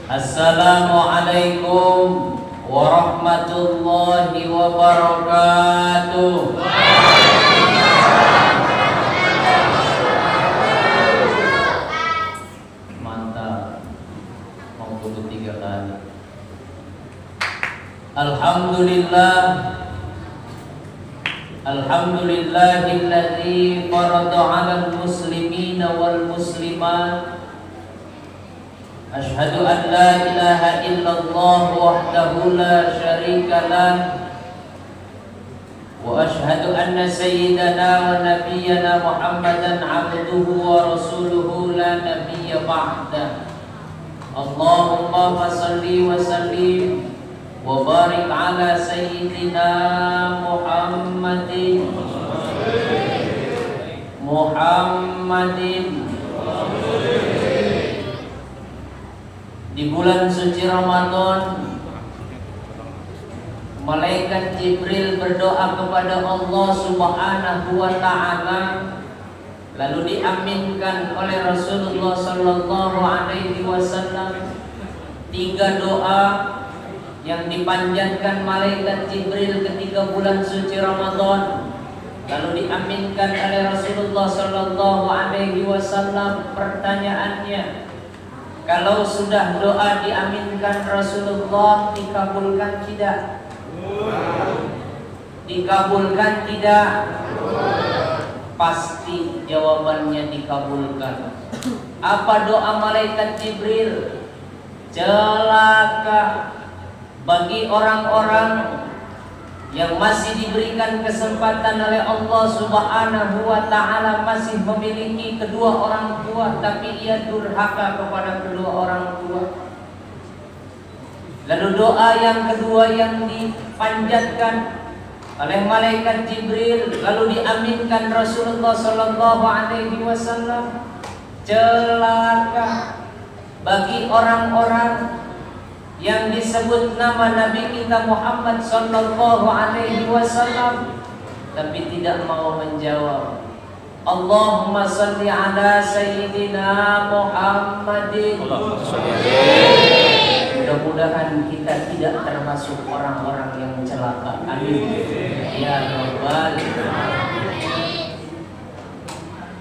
Assalamualaikum warahmatullahi wabarakatuh. Mantap. Mau kudu 3 kali. Alhamdulillah. Alhamdulillahilladzi farada 'alal muslimina wal muslimat. Ashhadu an la ilaha illallah wahdahu la syarika lah. Wa ashhadu anna sayyidana wa nabiyyana Muhammadan 'abduhu wa rasuluhu la nabiyya ba'da. Allahumma shalli wa sallim wa barik ala sayyidina Muhammadin Di bulan suci Ramadan, malaikat Jibril berdoa kepada Allah Subhanahu wa ta'ala, lalu diaminkan oleh Rasulullah sallallahu alaihi wasallam 3 doa yang dipanjatkan malaikat Jibril ketika bulan suci Ramadan, lalu diaminkan oleh Rasulullah sallallahu alaihi wasallam. Pertanyaannya, kalau sudah doa diaminkan Rasulullah, dikabulkan tidak? Dikabulkan tidak? Pasti jawabannya dikabulkan. Apa doa malaikat Jibril? Celaka bagi orang-orang yang masih diberikan kesempatan oleh Allah Subhanahu wa ta'ala, masih memiliki kedua orang tua, tapi ia durhaka kepada kedua orang tua. Lalu doa yang kedua yang dipanjatkan oleh malaikat Jibril, lalu diaminkan Rasulullah sallallahu alaihi wasallam. Celaka bagi orang-orang yang disebut nama Nabi kita Muhammad sallallahu alaihi wasallam, tapi tidak mau menjawab. Allahumma shalli ala sayyidina Muhammadin. Mudah-mudahan kita tidak termasuk orang-orang yang celaka. Amin ya rabbal alamin.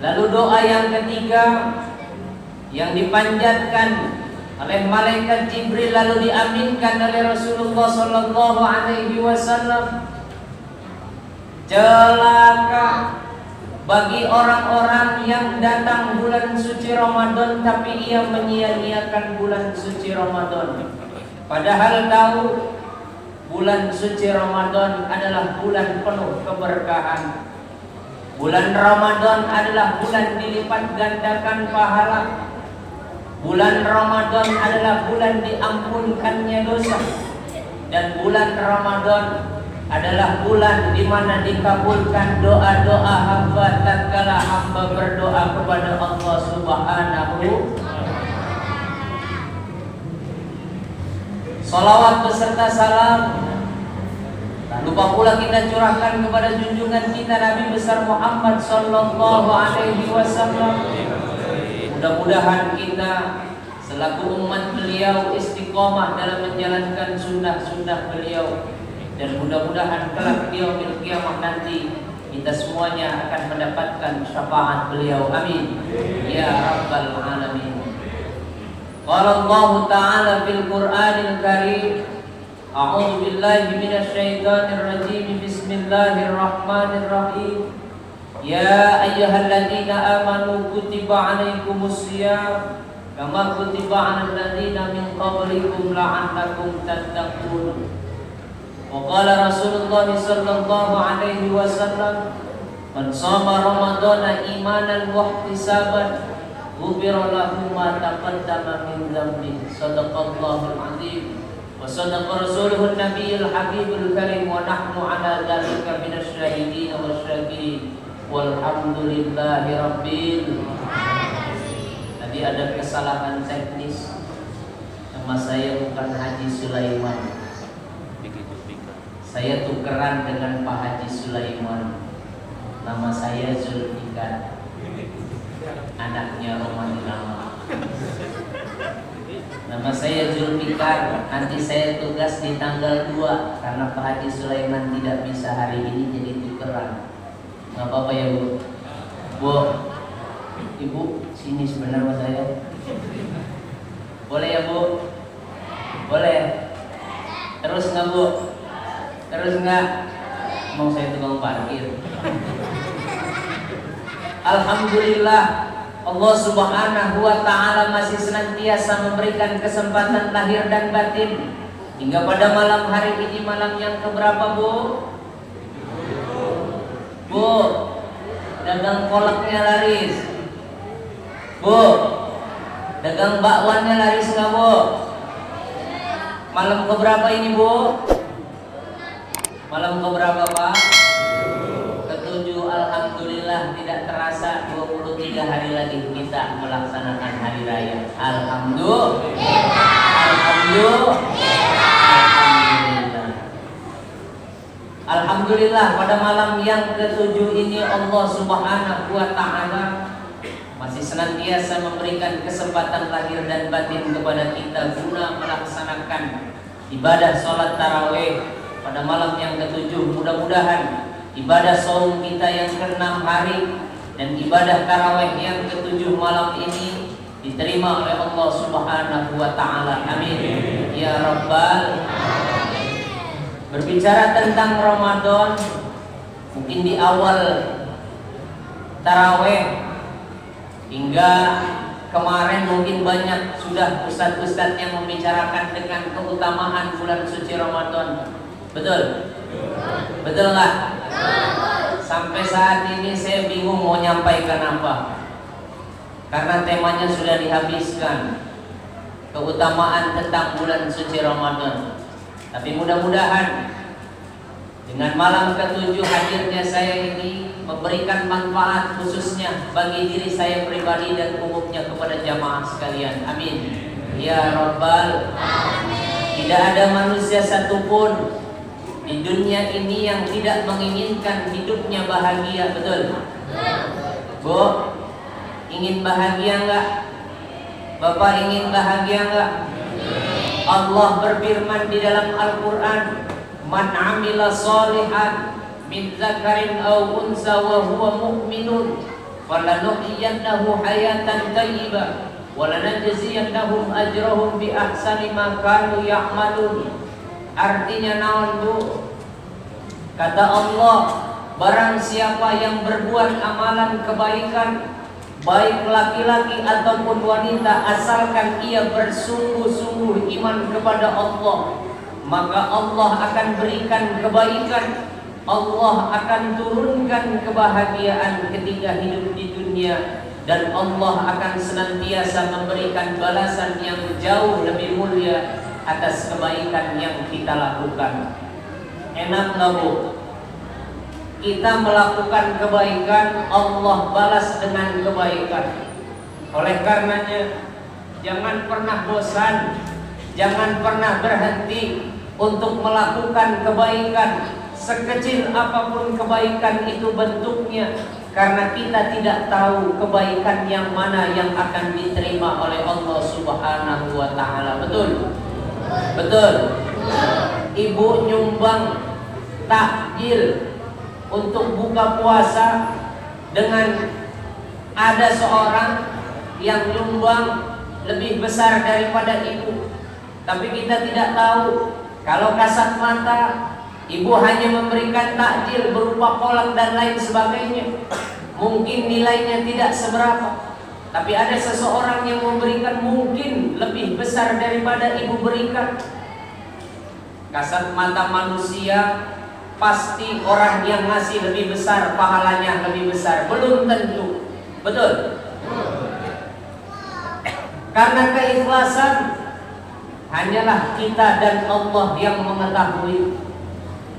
Lalu doa yang ketiga yang dipanjatkan oleh malaikat Jibril, lalu diaminkan oleh Rasulullah sallallahu alaihi wasallam. Celaka bagi orang-orang yang datang bulan suci Ramadan tapi ia menyia-nyiakan bulan suci Ramadan. Padahal tahu bulan suci Ramadan adalah bulan penuh keberkahan. Bulan Ramadan adalah bulan dilipat gandakan pahala. Bulan Ramadan adalah bulan diampunkannya dosa, dan bulan Ramadan adalah bulan di mana dikabulkan doa-doa hamba tatkala hamba berdoa kepada Allah Subhanahu. Salawat beserta salam tak lupa pula kita curahkan kepada junjungan kita Nabi besar Muhammad sallallahu alaihi wasallam. Mudah-mudahan kita selaku umat beliau istiqomah dalam menjalankan sunnah-sunnah beliau, dan mudah-mudahan kelak di yaumil qiyamah nanti kita semuanya akan mendapatkan syafaat beliau. Amin ya rabbal alamin. Qala Allah Ta'ala fil Qur'anil Karim, a'udzu billahi minasy syaithanir rajim. Bismillahirrahmanirrahim. Ya ayyuhalladzina amanu kutiba 'alaikumus shiyam kama kutiba 'alal ladzina min qablikum la'allakum tattaqun. Wa qala Rasulullah sallallahu alaihi wasallam, man shama ramadhana imanan wa ihtisaban ghufira lahu ma taqaddama min dhanbi. Shadaqallahul 'azim wa shadaqa rasuluhun nabiyul habibul karim wa nahnu 'ala dzalika minasy syahidin wasyakirin. Walhamdulillahi rabbil. Tadi ada kesalahan teknis. Nama saya bukan Haji Sulaiman. Saya tukeran dengan Pak Haji Sulaiman. Nama saya Zulfikar, anaknya Romani Lama. Nama saya Zulfikar. Nanti saya tugas di tanggal 2 karena Pak Haji Sulaiman tidak bisa hari ini jadi tukeran. Nggak apa-apa ya Bu. Bu, Ibu sini sebentar sama saya. Boleh ya Bu? Boleh. Terus nggak Bu? Terus nggak? Mau saya tukang parkir. Alhamdulillah, Allah Subhanahu wa Ta'ala masih senantiasa memberikan kesempatan lahir dan batin hingga pada malam hari ini, malam yang keberapa Bu? Bu, dagang kolaknya laris. Bu, dagang bakwannya laris nggak Bu? Malam keberapa ini Bu? Malam keberapa Pak? Ketujuh. Alhamdulillah, tidak terasa 23 hari lagi kita melaksanakan hari raya. Alhamdulillah. Alhamdulillah, pada malam yang ketujuh ini Allah Subhanahu wa Ta'ala masih senantiasa memberikan kesempatan lahir dan batin kepada kita guna melaksanakan ibadah sholat tarawih pada malam yang ketujuh. Mudah-mudahan ibadah saum kita yang ke-6 hari dan ibadah tarawih yang ke-7 malam ini diterima oleh Allah Subhanahu wa Ta'ala. Amin ya rabbal. Berbicara tentang Ramadan, mungkin di awal tarawih hingga kemarin mungkin banyak sudah ustadz-ustadz yang membicarakan dengan keutamaan bulan suci Ramadan. Betul? Betul nggak? Sampai saat ini saya bingung mau nyampaikan apa, karena temanya sudah dihabiskan, keutamaan tentang bulan suci Ramadan. Tapi mudah-mudahan dengan malam ke-7 hadirnya saya ini memberikan manfaat khususnya bagi diri saya pribadi dan umumnya kepada jamaah sekalian. Amin ya rabbal. Tidak ada manusia satupun di dunia ini yang tidak menginginkan hidupnya bahagia. Betul? Bu, ingin bahagia enggak? Bapak ingin bahagia enggak? Allah berfirman di dalam Al-Quran, man amila salihan min zakarin aw unsa wa huwa mu'minun falanuhyiyannahu hayatan thayyibah wa lanajziyannahum ajrahum bi ahsani ma kanu ya'malun. Artinya naon Bu? Kata Allah, barang siapa yang berbuat amalan kebaikan, baik laki-laki ataupun wanita, asalkan ia bersungguh-sungguh iman kepada Allah, maka Allah akan berikan kebaikan, Allah akan turunkan kebahagiaan ketika hidup di dunia, dan Allah akan senantiasa memberikan balasan yang jauh lebih mulia atas kebaikan yang kita lakukan. Enak nggak Bu? Kita melakukan kebaikan, Allah balas dengan kebaikan. Oleh karenanya, jangan pernah bosan, jangan pernah berhenti untuk melakukan kebaikan, sekecil apapun kebaikan itu bentuknya, karena kita tidak tahu kebaikan yang mana yang akan diterima oleh Allah Subhanahu wa Ta'ala. Betul? Betul. Ibu nyumbang takjil untuk buka puasa dengan ada seorang yang nyumbang lebih besar daripada ibu, tapi kita tidak tahu kalau kasat mata ibu hanya memberikan takjil berupa kolak dan lain sebagainya, mungkin nilainya tidak seberapa. Tapi ada seseorang yang memberikan mungkin lebih besar daripada ibu berikan. Kasat mata manusia, pasti orang yang ngasih lebih besar, pahalanya lebih besar. Belum tentu. Betul? Karena keikhlasan hanyalah kita dan Allah yang mengetahui.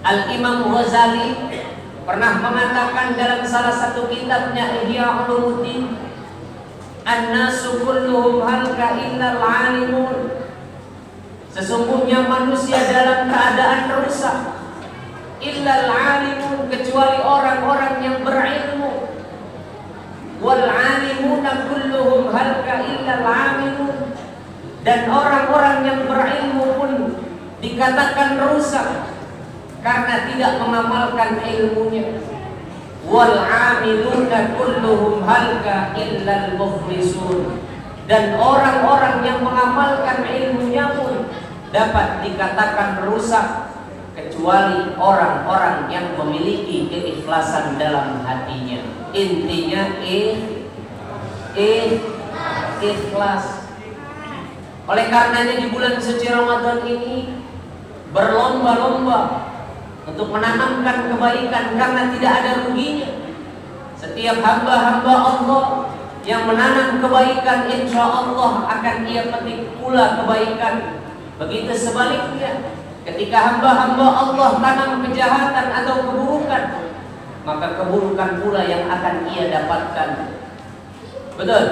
Al-Imam Ghazali pernah mengatakan dalam salah satu kitabnya Ihya Ulumuddin, An-nasu kulluhum halka illal alimun. Sesungguhnya manusia dalam keadaan rusak, illal alimun, kecuali orang-orang yang berilmu. Wal alimuna kulluhum halka illal amilun. Dan orang-orang yang berilmu pun dikatakan rusak karena tidak mengamalkan ilmunya. Wal 'amiluna kulluhum halka illal mukhlisun. Dan orang-orang yang mengamalkan ilmunya pun dapat dikatakan rusak kecuali orang-orang yang memiliki keikhlasan dalam hatinya. Intinya ikhlas. Oleh karenanya di bulan suci Ramadan ini berlomba-lomba untuk menanamkan kebaikan karena tidak ada ruginya. Setiap hamba-hamba Allah yang menanam kebaikan, insya Allah akan ia petik pula kebaikan. Begitu sebaliknya, ketika hamba-hamba Allah tanam kejahatan atau keburukan, maka keburukan pula yang akan ia dapatkan. Betul?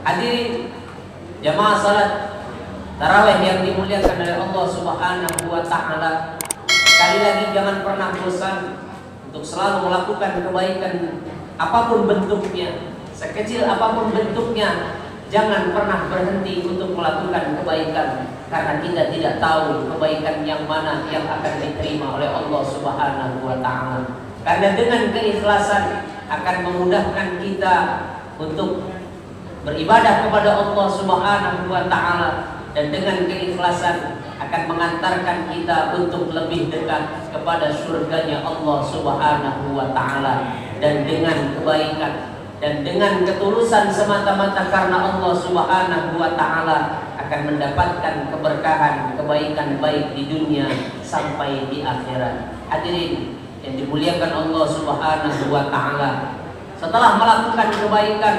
Hadirin jamaah salat tarawih yang dimuliakan oleh Allah Subhanahu wa taala. Sekali lagi jangan pernah bosan untuk selalu melakukan kebaikan apapun bentuknya, sekecil apapun bentuknya. Jangan pernah berhenti untuk melakukan kebaikan karena kita tidak tahu kebaikan yang mana yang akan diterima oleh Allah Subhanahu wa taala. Karena dengan keikhlasan akan memudahkan kita untuk beribadah kepada Allah Subhanahu wa taala, dan dengan keikhlasan akan mengantarkan kita untuk lebih dekat kepada surganya Allah Subhanahu wa taala. Dan dengan kebaikan dan dengan ketulusan semata-mata karena Allah Subhanahu wa taala akan mendapatkan keberkahan, kebaikan baik di dunia sampai di akhirat. Hadirin yang dimuliakan Allah Subhanahu wa taala, setelah melakukan kebaikan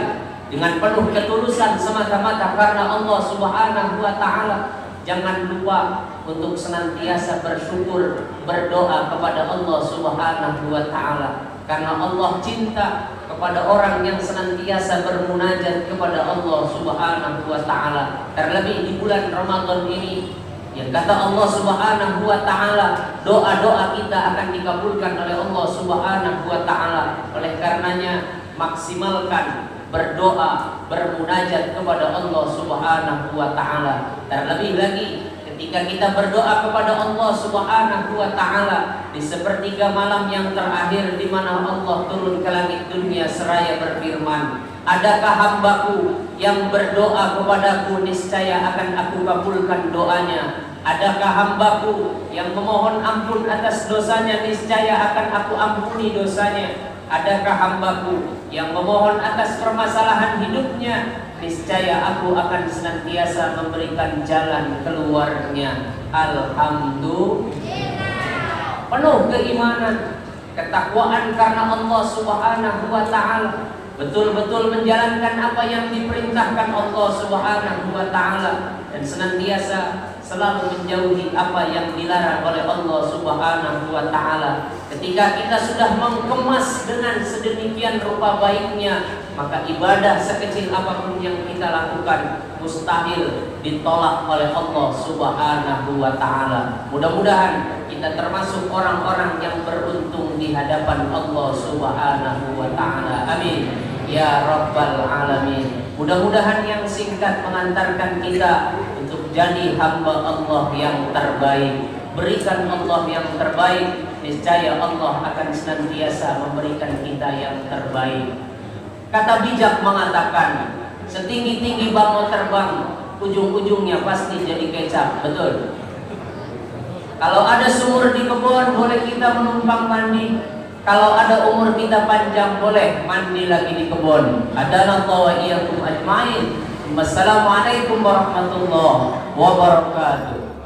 dengan penuh ketulusan semata-mata karena Allah Subhanahu wa taala, jangan lupa untuk senantiasa bersyukur, berdoa kepada Allah Subhanahu wa taala. Karena Allah cinta kepada orang yang senantiasa bermunajat kepada Allah Subhanahu wa taala. Terlebih di bulan Ramadan ini, yang kata Allah Subhanahu wa taala, doa-doa kita akan dikabulkan oleh Allah Subhanahu wa taala. Oleh karenanya maksimalkan berdoa, bermunajat kepada Allah Subhanahu wa taala. Terlebih lagi ketika kita berdoa kepada Allah Subhanahu wa taala di sepertiga malam yang terakhir, di mana Allah turun ke langit dunia seraya berfirman, "Adakah hambaku yang berdoa kepadaku, niscaya akan aku kabulkan doanya. Adakah hambaku yang memohon ampun atas dosanya, niscaya akan aku ampuni dosanya. Adakah hambaku yang memohon atas permasalahan hidupnya, niscaya aku akan senantiasa memberikan jalan keluarnya." Alhamdulillah. Penuh keimanan, ketakwaan karena Allah Subhanahu wa taala, betul-betul menjalankan apa yang diperintahkan Allah Subhanahu wa taala, dan senantiasa selalu menjauhi apa yang dilarang oleh Allah Subhanahu wa taala. Ketika kita sudah mengemas dengan sedemikian rupa baiknya, maka ibadah sekecil apapun yang kita lakukan mustahil ditolak oleh Allah Subhanahu wa taala. Mudah-mudahan kita termasuk orang-orang yang beruntung di hadapan Allah Subhanahu wa taala. Amin ya rabbal alamin. Mudah-mudahan yang singkat mengantarkan kita untuk jadi hamba Allah yang terbaik. Berikan Allah yang terbaik, niscaya Allah akan senantiasa memberikan kita yang terbaik. Kata bijak mengatakan, setinggi-tinggi bangau terbang, ujung-ujungnya pasti jadi kecap. Betul? Kalau ada sumur di kebun, boleh kita menumpang mandi. Kalau ada umur kita panjang, boleh mandi lagi di kebun. Adanallahu wa iyyakum ajmain. Wassalamualaikum warahmatullahi wabarakatuh.